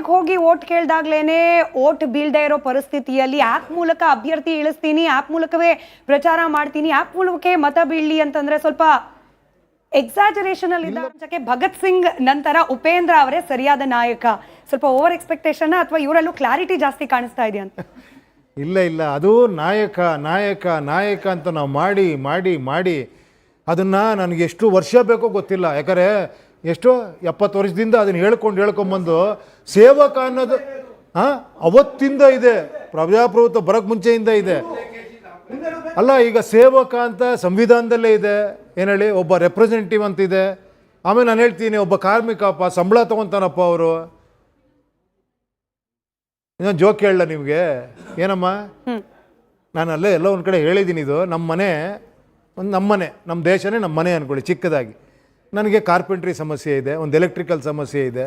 ಹೋಗಿ vote ಕೇಳ್ದಾಗ್ಲೇನೆ vote ಬೀಳ್ದೇ ಇರೋ ಪರಿಸ್ಥಿತಿಯಲ್ಲಿ ಆಪ್ ಮೂಲಕ ಅಭ್ಯರ್ಥಿ ಇಳಿಸ್ತೀನಿ, ಆಪ್ ಮೂಲಕವೇ ಪ್ರಚಾರ ಮಾಡ್ತೀನಿ, ಆಪ್ ಮೂಲಕವೇ ಮತ ಬೀಳಲಿ ಅಂತಂದ್ರೆ ಸ್ವಲ್ಪ ಎಕ್ಸಾಜರೇಷನ್ ಅಲ್ಲಿ ಇದ್ದ ಭಗತ್ ಸಿಂಗ್ ನಂತರ ಉಪೇಂದ್ರ ಅವರೇ ಸರಿಯಾದ ನಾಯಕ. ಸ್ವಲ್ಪ ಓವರ್ ಎಕ್ಸ್ಪೆಕ್ಟೇಷನ್ ಅಥವಾ ಇವರಲ್ಲೂ ಕ್ಲಾರಿಟಿ ಜಾಸ್ತಿ ಕಾಣಿಸ್ತಾ ಇದೆ ಅಂತ? ಇಲ್ಲ, ಅದು ನಾಯಕ ನಾಯಕ ನಾಯಕ ಅಂತ ನಾವು ಮಾಡಿ ಮಾಡಿ ಮಾಡಿ ಅದನ್ನು ನನಗೆ ಎಷ್ಟು ವರ್ಷ ಬೇಕೋ ಗೊತ್ತಿಲ್ಲ. ಯಾಕಂದರೆ ಎಷ್ಟೋ 70 ವರ್ಷದಿಂದ ಅದನ್ನು ಹೇಳ್ಕೊಂಬಂದು ಸೇವಕ ಅನ್ನೋದು ಅವತ್ತಿಂದ ಇದೆ, ಪ್ರಜಾಪ್ರಭುತ್ವ ಬರೋಕ್ಕೆ ಮುಂಚೆಯಿಂದ ಇದೆ. ಅಲ್ಲ, ಈಗ ಸೇವಕ ಅಂತ ಸಂವಿಧಾನದಲ್ಲೇ ಇದೆ. ಏನು ಹೇಳಿ, ಒಬ್ಬ ರೆಪ್ರೆಸೆಂಟೇಟಿವ್ ಅಂತಿದೆ. ಆಮೇಲೆ ನಾನು ಹೇಳ್ತೀನಿ, ಒಬ್ಬ ಕಾರ್ಮಿಕಪ್ಪ ಸಂಬಳ ತೊಗೊತಾನಪ್ಪ ಅವರು. ಇನ್ನೊಂದು ಜೋಕ್ ಹೇಳಲ್ಲ ನಿಮಗೆ, ಏನಮ್ಮ, ನಾನು ಅಲ್ಲೇ ಎಲ್ಲ ಒಂದು ಕಡೆ ಹೇಳಿದ್ದೀನಿ, ಇದು ನಮ್ಮ ಮನೆ, ನಮ್ಮ ದೇಶನೇ ನಮ್ಮ ಮನೆ ಅಂದ್ಕೊಳ್ಳಿ ಚಿಕ್ಕದಾಗಿ. ನನಗೆ ಕಾರ್ಪೆಂಟ್ರಿ ಸಮಸ್ಯೆ ಇದೆ, ಒಂದು ಎಲೆಕ್ಟ್ರಿಕಲ್ ಸಮಸ್ಯೆ ಇದೆ,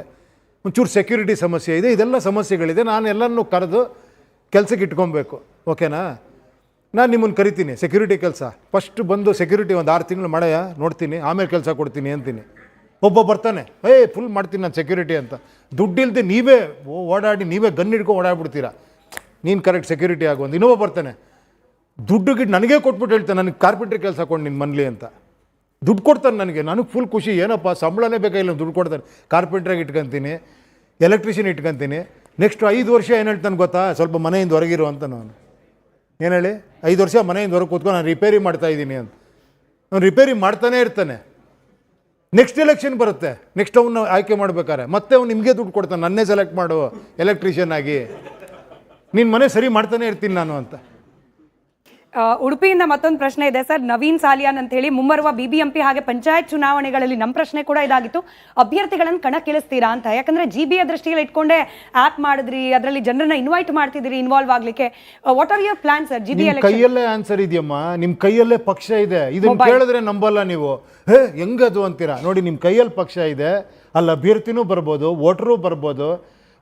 ಒಂಚೂರು ಸೆಕ್ಯೂರಿಟಿ ಸಮಸ್ಯೆ ಇದೆ, ಇದೆಲ್ಲ ಸಮಸ್ಯೆಗಳಿದೆ. ನಾನು ಎಲ್ಲನೂ ಕರೆದು ಕೆಲಸಕ್ಕೆ ಇಟ್ಕೊಬೇಕು, ಓಕೆನಾ? ನಾನು ನಿಮ್ಮನ್ನು ಕರಿತೀನಿ ಸೆಕ್ಯೂರಿಟಿ ಕೆಲಸ, ಫಸ್ಟ್ ಬಂದು ಸೆಕ್ಯೂರಿಟಿ ಒಂದು 6 ತಿಂಗಳು ಮಾಡಯ್ಯ ನೋಡ್ತೀನಿ, ಆಮೇಲೆ ಕೆಲಸ ಕೊಡ್ತೀನಿ ಅಂತೀನಿ. ಒಬ್ಬ ಬರ್ತಾನೆ, ಫುಲ್ ಮಾಡ್ತೀನಿ ನಾನು ಸೆಕ್ಯೂರಿಟಿ ಅಂತ. ದುಡ್ಡಿಲ್ಲದೆ ನೀವೇ ಓಡಾಡಿ ನೀವೇ ಗನ್ ಹಿಡ್ಕೊಂಡು ಓಡಾಡ್ಬಿಡ್ತೀರಾ, ನೀನು ಕರೆಕ್ಟ್ ಸೆಕ್ಯೂರಿಟಿ ಆಗು ಅಂತ. ಇನ್ನೊಬ್ಬ ಬರ್ತಾನೆ, ದುಡ್ಡು ನನಗೇ ಕೊಟ್ಬಿಟ್ಟು ಹೇಳ್ತಾನೆ, ನನಗೆ ಕಾರ್ಪೆಂಟ್ರಿ ಕೆಲಸ ಕೊಡು ನಿನ್ನ ಮನ್ಲಿ ಅಂತ. ದುಡ್ಡು ಕೊಡ್ತಾನೆ ನನಗೆ ಫುಲ್ ಖುಷಿ, ಏನಪ್ಪ ಸಂಬಳನೇ ಬೇಕಾಗಿಲ್ಲ, ದುಡ್ಡು ಕೊಡ್ತಾನೆ. ಕಾರ್ಪೆಂಟ್ರಾಗಿ ಇಟ್ಕೊತೀನಿ, ಎಲೆಕ್ಟ್ರಿಷಿಯನ್ ಇಟ್ಕೊತೀನಿ. ನೆಕ್ಸ್ಟ್ 5 ವರ್ಷ ಏನು ಹೇಳ್ತಾನೆ ಗೊತ್ತಾ, ಸ್ವಲ್ಪ ಮನೆಯಿಂದ ಹೊರಗಿರು ಅಂತ. ನಾನು ಏನು ಹೇಳಿ, 5 ವರ್ಷ ಮನೆಯಿಂದ ಹೊರಗೆ ಕೂತ್ಕೊಂಡು ನಾನು ರಿಪೇರಿ ಮಾಡ್ತಾಯಿದ್ದೀನಿ ಅಂತ. ಅವ್ನು ರಿಪೇರಿ ಮಾಡ್ತಾನೇ ಇರ್ತಾನೆ. ನೆಕ್ಸ್ಟ್ ಎಲೆಕ್ಷನ್ ಬರುತ್ತೆ, ನೆಕ್ಸ್ಟ್ ಅವನ್ನ ಆಯ್ಕೆ ಮಾಡ್ಬೇಕಾರೆ ಮತ್ತೆ ಅವ್ನು ನಿಮಗೆ ದುಡ್ಡು ಕೊಡ್ತಾನೆ, ನನ್ನೇ ಸೆಲೆಕ್ಟ್ ಮಾಡು ಎಲೆಕ್ಟ್ರಿಷಿಯನ್ ಆಗಿ, ನಿನ್ನ ಮನೆ ಸರಿ ಮಾಡ್ತಾನೆ ಇರ್ತೀನಿ ನಾನು ಅಂತ. ಉಡುಪಿಯಿಂದ ಮತ್ತೊಂದು ಪ್ರಶ್ನೆ ಇದೆ ಸರ್. ನವೀನ್ ಸಾಲಿಯಾನ್ ಅಂತ ಹೇಳಿ, ಮುಂಬರುವ BBMP ಹಾಗೆ ಪಂಚಾಯತ್ ಚುನಾವಣೆಗಳಲ್ಲಿ ನಮ್ಮ ಪ್ರಶ್ನೆ ಕೂಡ ಇದಾಗಿತ್ತು, ಅಭ್ಯರ್ಥಿಗಳನ್ನು ಕಣಕ್ಕಿಳಿಸ್ತೀರಾ ಅಂತ. ಯಾಕಂದ್ರೆ GBA ದೃಷ್ಟಿಯಲ್ಲಿ ಇಟ್ಕೊಂಡೆ ಆಪ್ ಮಾಡಿದ್ರಿ, ಅದರಲ್ಲಿ ಜನರನ್ನ ಇನ್ವೈಟ್ ಮಾಡ್ತಿದ್ದೀರಿ ಇನ್ವಾಲ್ವ್ ಆಗ್ಲಿಕ್ಕೆ. What are your plan sir? GBA ಕೈಯಲ್ಲೇ ಆನ್ಸರ್ ಇದೆಯಮ್ಮ, ನಿಮ್ಮ ಕೈಯಲ್ಲೇ ಪಕ್ಷ ಇದೆ. ಇದನ್ನ ಕೇಳಿದ್ರೆ ನಂಬಲ್ಲ ನೀವು, ಹೆಂಗದು ಅಂತೀರಾ. ನೋಡಿ, ನಿಮ್ಮ ಕೈಯಲ್ಲಿ ಪಕ್ಷ ಇದೆ, ಅಲ್ಲಿ ಅಭ್ಯರ್ಥಿನೂ ಬರ್ಬೋದು, ವೋಟರು ಬರ್ಬೋದು.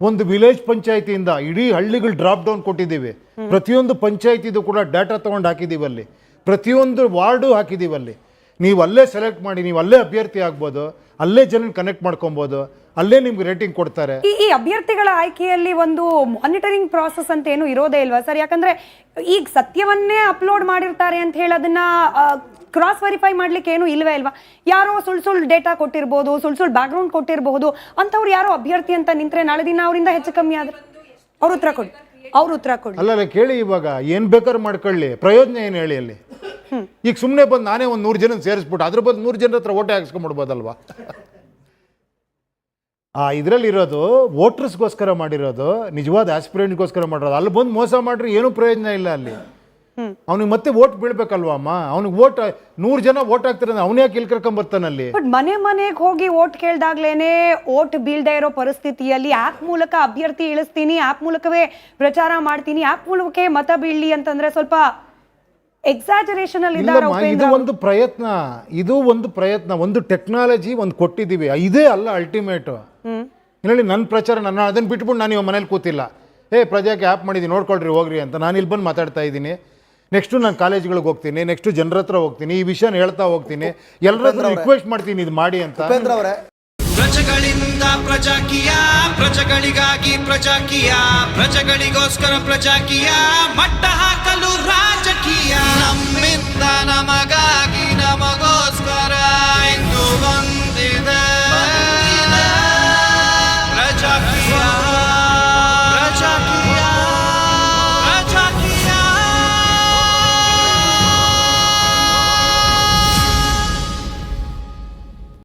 ಒಂದು ವಿಲೇಜ್ ಪಂಚಾಯತಿಯಿಂದ ಇಡೀ ಹಳ್ಳಿಗಳು ಡ್ರಾಪ್ ಡೌನ್ ಕೊಟ್ಟಿದ್ದೀವಿ. ಪ್ರತಿಯೊಂದು ಪಂಚಾಯತಿದು ಕೂಡ ಡಾಟಾ ತೊಗೊಂಡು ಹಾಕಿದ್ದೀವಿ, ಅಲ್ಲಿ ಪ್ರತಿಯೊಂದು ವಾರ್ಡು ಹಾಕಿದ್ದೀವಿ. ಅಲ್ಲಿ ನೀವು ಅಲ್ಲೇ ಸೆಲೆಕ್ಟ್ ಮಾಡಿ, ನೀವು ಅಲ್ಲೇ ಅಭ್ಯರ್ಥಿ ಆಗ್ಬೋದು, ಅಲ್ಲೇ ಜನ ಕನೆಕ್ಟ್ ಮಾಡ್ಕೊಬೋದು, ಅಲ್ಲೇ ನಿಮ್ಗೆ ರೇಟಿಂಗ್ ಕೊಡ್ತಾರೆ. ಈ ಅಭ್ಯರ್ಥಿಗಳ ಆಯ್ಕೆಯಲ್ಲಿ ಒಂದು ಮಾನಿಟರಿಂಗ್ ಪ್ರಾಸೆಸ್ ಅಂತ ಏನು ಇರೋದೇ ಇಲ್ವಾ ಸರ್? ಯಾಕಂದ್ರೆ ಈಗ ಸತ್ಯವನ್ನೇ ಅಪ್ಲೋಡ್ ಮಾಡಿರ್ತಾರೆ ಅಂತ ಹೇಳಿ ಅದನ್ನ ಕ್ರಾಸ್ ವೆರಿಫೈ ಮಾಡ್ಲಿಕ್ಕೆ ಏನು ಇಲ್ವೇ ಇಲ್ವಾ? ಯಾರೋ ಸುಳ್ಳು ಡೇಟಾ ಕೊಟ್ಟಿರ್ಬೋದು, ಸುಳ್ಳು ಬ್ಯಾಕ್ಗ್ರೌಂಡ್ ಕೊಟ್ಟಿರಬಹುದು, ಅಂಥವ್ರು ಯಾರೋ ಅಭ್ಯರ್ಥಿ ಅಂತ ನಿಂತ್ರೆ ನಾಳೆ ದಿನ ಅವರಿಂದ ಹೆಚ್ಚು ಕಮ್ಮಿ ಆದ್ರೆ ಅವ್ರು ಉತ್ತರ ಕೊಡಿ. ಅಲ್ಲ ಕೇಳಿ, ಇವಾಗ ಏನ್ ಬೇಕಾದ್ರೂ ಮಾಡ್ಕೊಳ್ಳಿ, ಪ್ರಯೋಜನ ಏನು ಹೇಳಿ ಅಲ್ಲಿ? ಈಗ ಸುಮ್ಮನೆ ಬಂದು ನಾನೇ ಒಂದು 100 ಜನ ಸೇರಿಸ್ಬಿಟ್ಟು ಅದ್ರ ಬದಲು 100 ಜನರ ಹತ್ರ ಓಟೆ ಹಾಕ್ಸ್ಕೊಂಡ್ಬಿಡ್ಬೋದಲ್ವಾ? ಇದರಲ್ಲಿ ಇರೋದು ವೋಟರ್ಸ್ಗೋಸ್ಕರ ಮಾಡಿರೋದು, ನಿಜವಾದ ಆಸ್ಪಿರೆಂಟ್ಗೋಸ್ಕರ ಮಾಡಿರೋದು. ಅಲ್ಲಿ ಬಂದು ಮೋಸ ಮಾಡ್ರಿ ಏನೂ ಪ್ರಯೋಜನ ಇಲ್ಲ. ಅಲ್ಲಿ ಅವನಿಗೆ ಮತ್ತೆ ವೋಟ್ ಬೀಳ್ಬೇಕಲ್ವಾ ಅಮ್ಮ? ಅವ್ನಿಗೆ ವೋಟ್ 100 ಜನ ವೋಟ್ ಹಾಕ್ತಾರೆ, ಅವನೇ ಯಾಕೆ ಇಲ್ಲಿ ಕರ್ಕೊಂಡ್ಬರ್ತಾನಲ್ಲಿ? ಬಟ್ ಮನೆಗೆ ಹೋಗಿ ಓಟ್ ಕೇಳ್ದಾಗ್ಲೇನೆ ಓಟ್ ಬೀಳ್ದೇ ಇರೋ ಪರಿಸ್ಥಿತಿಯಲ್ಲಿ ಆಪ್ ಮೂಲಕ ಅಭ್ಯರ್ಥಿ ಇಳಿಸ್ತೀನಿ, ಆಪ್ ಮೂಲಕವೇ ಪ್ರಚಾರ ಮಾಡ್ತೀನಿ, ಆಪ್ ಮೂಲಕವೇ ಮತ ಬೀಳಲಿ ಅಂತಂದ್ರೆ ಸ್ವಲ್ಪ ಎಕ್ಸಾಜರೇಷನ್ ಅಲ್ಲಿ ಇದ್ದಾರೆ. ಇದು ಒಂದು ಪ್ರಯತ್ನ, ಒಂದು ಟೆಕ್ನಾಲಜಿ ಒಂದು ಕೊಟ್ಟಿದ್ದೀವಿ, ಇದೇ ಅಲ್ಲ ಅಲ್ಟಿಮೇಟ್. ಹೇಳಿ, ನನ್ನ ಪ್ರಚಾರ ಅದನ್ನು ಬಿಟ್ಬಿಟ್ಟು ನಾನು ಇವಾಗ ಮನೇಲಿ ಕೂತಿಲ್ಲ, ಪ್ರಜಾಕ್ಕೆ ಆ್ಯಪ್ ಮಾಡಿದ್ದೀನಿ ನೋಡ್ಕೊಳ್ರಿ ಹೋಗ್ರಿ ಅಂತ ನಾನು ಇಲ್ಲಿ ಬಂದು ಮಾತಾಡ್ತಾ ಇದ್ದೀನಿ. ನೆಕ್ಸ್ಟು ನಾನು ಕಾಲೇಜ್ಗಳಿಗೆ ಹೋಗ್ತೀನಿ, ನೆಕ್ಸ್ಟು ಜನರ ಹತ್ರ ಹೋಗ್ತೀನಿ, ಈ ವಿಷಯನ ಹೇಳ್ತಾ ಹೋಗ್ತೀನಿ, ಎಲ್ಲರ ಹತ್ರ ರಿಕ್ವೆಸ್ಟ್ ಮಾಡ್ತೀನಿ ಇದು ಮಾಡಿ ಅಂತ. ಪ್ರಜೆಗಳಿಂದ ಪ್ರಜಾಕೀಯ, ಪ್ರಜೆಗಳಿಗಾಗಿ ಪ್ರಜಾಕೀಯ, ಪ್ರಜೆಗಳಿಗೋಸ್ಕರ ಪ್ರಜಾಕೀಯ, ಮಟ್ಟ ಹಾಕಲು ರಾಜಕೀಯ, ನಮ್ಮಿಂದ ನಮಗ